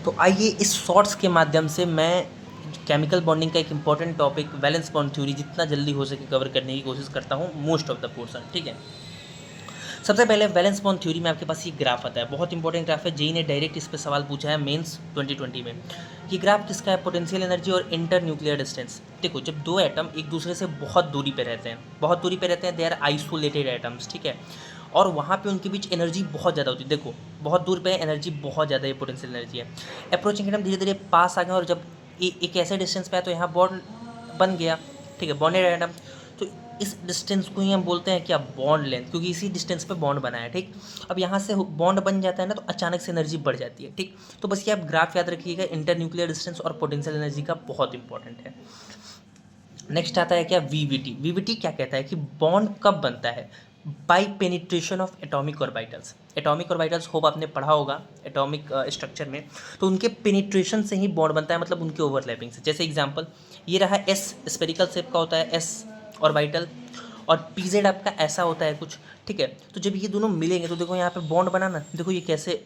तो आइए इस शॉर्ट्स के माध्यम से मैं केमिकल बॉन्डिंग का एक important topic valence bond theory जितना जल्दी हो सके कवर करने की कोशिश करता हूँ मोस्ट ऑफ द पोर्शन। ठीक है, सबसे पहले वैलेंस बॉन्ड थ्योरी में आपके पास ये ग्राफ आता है, बहुत इंपॉर्टेंट ग्राफ है। जेई ने डायरेक्ट इस पर सवाल पूछा है मेंस 2020 में। ये ग्राफ किसका है? पोटेंशियल एनर्जी और इंटर न्यूक्लियर डिस्टेंस। देखो, जब दो एटम एक दूसरे से बहुत दूरी पे रहते हैं, बहुत दूरी पे रहते हैं, दे आर आइसोलेटेड एटम्स, ठीक है, और वहाँ पे उनके बीच एनर्जी बहुत ज़्यादा होती है। देखो, बहुत दूर पे एनर्जी बहुत ज़्यादा है, पोटेंशियल एनर्जी है। अप्रोचिंग एटम धीरे धीरे पास आ गए और जब एक ऐसे डिस्टेंस पे आया तो यहाँ बॉन्ड बन गया, ठीक है, बॉन्डेड एटम। तो इस डिस्टेंस को ही हम बोलते हैं क्या? बॉन्ड लेंथ, क्योंकि इसी डिस्टेंस पे बॉन्ड बना है। ठीक, अब यहाँ से बॉन्ड बन जाता है ना, तो अचानक से एनर्जी बढ़ जाती है। ठीक, तो बस ये आप ग्राफ याद रखिएगा, इंटर न्यूक्लियर डिस्टेंस और पोटेंशियल एनर्जी का, बहुत इंपॉर्टेंट है। नेक्स्ट आता है क्या? वीवीटी। वीवीटी क्या कहता है कि बॉन्ड कब बनता है? By penetration of atomic orbitals. Atomic orbitals hope आपने पढ़ा होगा एटॉमिक स्ट्रक्चर में, तो उनके पेनिट्रेशन से ही बॉन्ड बनता है, मतलब उनके ओवरलैपिंग से। जैसे एग्जांपल ये रहा, एस स्पेरिकल शेप का होता है एस ऑर्बिटल, और पीजेड आपका ऐसा होता है कुछ, ठीक है। तो जब ये दोनों मिलेंगे तो देखो यहाँ पे बॉन्ड बना ना, देखो ये कैसे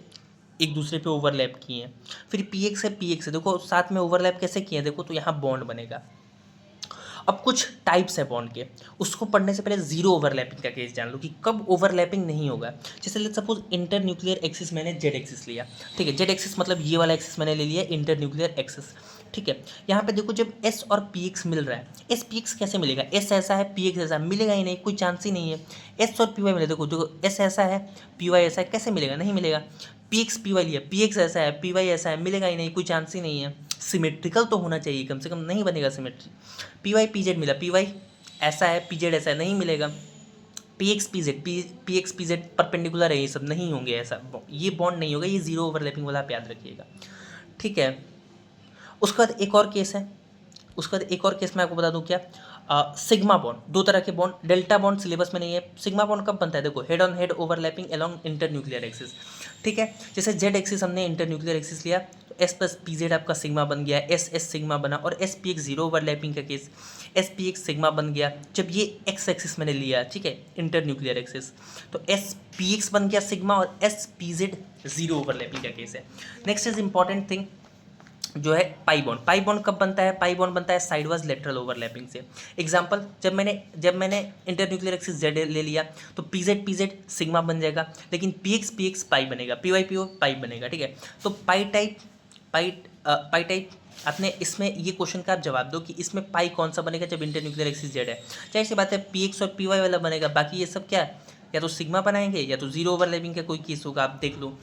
एक दूसरे पे ओवरलैप किए हैं। फिर पी एक्स है, पी एक्स है, देखो साथ में ओवरलैप कैसे किए हैं, देखो तो यहाँ बॉन्ड बनेगा। अब कुछ टाइप्स है बॉन्ड के, उसको पढ़ने से पहले जीरो ओवरलैपिंग का केस जान लो कि कब ओवरलैपिंग नहीं होगा। जैसे let's suppose inter nuclear axis मैंने जेड एक्सिस लिया, ठीक है, जेड एक्सिस मतलब ये वाला एक्सिस मैंने ले लिया इंटर न्यूक्लियर एक्सिस, ठीक है। यहाँ पे देखो जब एस और पी एक्स मिल रहा है, एस पी एक्स कैसे मिलेगा? एस ऐसा है, पी एक्स ऐसा है, मिलेगा ही नहीं, कोई चांस ही नहीं है। एस और पी वाई मिले, देखो देखो एस ऐसा है, पी वाई ऐसा है, कैसे मिलेगा? नहीं मिलेगा। पी एक्स पी वाई लिया, पी एक्स ऐसा है, पी वाई ऐसा है, मिलेगा ही नहीं, कोई चांस ही नहीं है। सिमेट्रिकल तो होना चाहिए कम से कम, नहीं बनेगा symmetry. P Y P Z मिला, पी वाई ऐसा है, पी जेड ऐसा है, नहीं मिलेगा। P X P Z, P X P Z perpendicular है, ये सब नहीं होंगे, ऐसा ये बॉन्ड नहीं होगा, ये जीरो ओवरलैपिंग वाला आप याद रखिएगा, ठीक है। उसके बाद एक और केस है, उसके बाद एक और केस मैं आपको बता दूं क्या, सिग्मा बॉन्ड। दो तरह के बॉन्ड, डेल्टा बॉन्ड सिलेबस में नहीं है। सिग्मा बॉन्ड कब बनता है? देखो, head on head overlapping along internuclear axis, ठीक है। जैसे जेड एक्सिस हमने इंटर न्यूक्लियर एक्सिस लिया, तो एस प्लस पी जेड आपका सिग्मा बन गया, एस एस सिग्मा बना, और S P X zero overlapping का केस, एस पी एक्स सिग्मा बन गया। जब ये एक्स एक्सिस मैंने लिया, ठीक है, इंटर न्यूक्लियर एक्सिस, तो एस पी एक्स बन गया सिग्मा, और S P Z zero overlapping का केस है। नेक्स्ट इज इंपॉर्टेंट थिंग जो है पाई बॉन्ड। पाई बॉन्ड कब बनता है? पाई बॉन्ड बनता है साइडवाइज लेटरल ओवरलैपिंग से। एग्जांपल, जब मैंने इंटर न्यूक्लियर एक्सिस जेड ले लिया, तो पी जेड सिग्मा बन जाएगा, लेकिन पी एक्स पाई बनेगा, पी वाई पाई बनेगा, ठीक है। तो पाई टाइप, पाई टाइप आपने इसमें ये क्वेश्चन का आप जवाब दो कि इसमें पाई कौन सा बनेगा जब इंटर न्यूक्लियर एक्सिस जेड है। चाहे सी बात है, पी एक्स और पी वाई वाला बनेगा, बाकी ये सब क्या है, या तो सिग्मा बनाएंगे या तो जीरो ओवरलैपिंग का कोई केस होगा, आप देख लो।